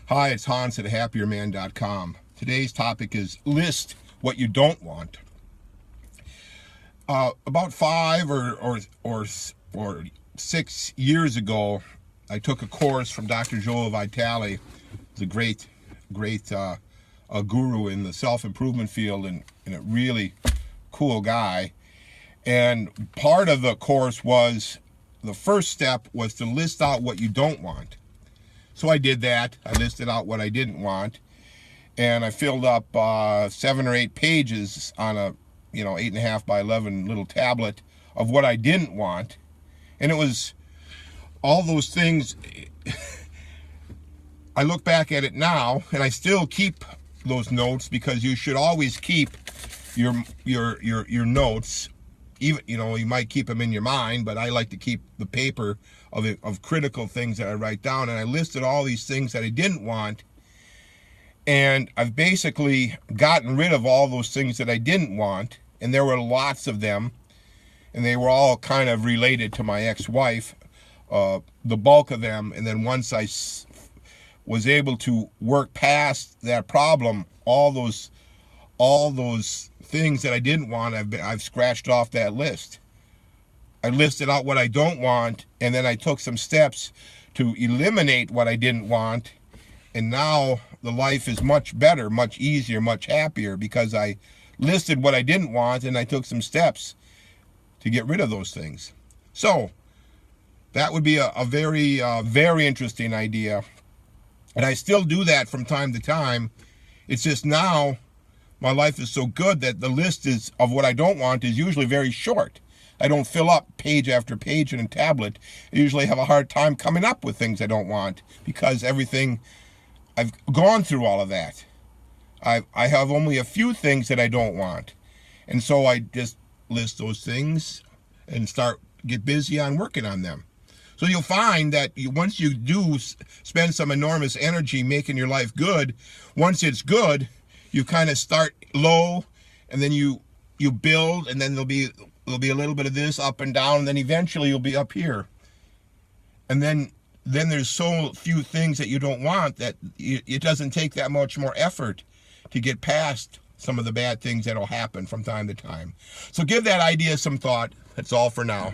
Hi, it's Hans at happierman.com. Today's topic is list what you don't want. About 5 or 6 years ago, I took a course from Dr. Joe Vitale. He's a great guru in the self-improvement field and a really cool guy. And part of the course was, the first step was to list out what you don't want. So I did that. I listed out what I didn't want, and I filled up 7 or 8 pages on a 8.5 by 11 little tablet of what I didn't want. And it was all those things. I look back at it now, and I still keep those notes, because you should always keep your notes. Even you might keep them in your mind, but I like to keep the paper of critical things that I write down. And I listed all these things that I didn't want, and I've basically gotten rid of all those things that I didn't want, and there were lots of them, and they were all kind of related to my ex-wife, the bulk of them. And then once I was able to work past that problem, all those things that I didn't want, I've scratched off that list. I listed out what I don't want, and then I took some steps to eliminate what I didn't want, and now the life is much better, much easier, much happier, because I listed what I didn't want and I took some steps to get rid of those things. So that would be a very interesting idea, and I still do that from time to time. It's just now my life is so good that the list of what I don't want is usually very short. I don't fill up page after page in a tablet. I usually have a hard time coming up with things I don't want, because I've gone through all of that. I have only a few things that I don't want. And so I just list those things and get busy on working on them. So you'll find that once you do spend some enormous energy making your life good, once it's good, you kind of start low, and then you build, and then there'll be a little bit of this up and down, and then eventually you'll be up here. And then there's so few things that you don't want that it doesn't take that much more effort to get past some of the bad things that'll happen from time to time. So give that idea some thought. That's all for now.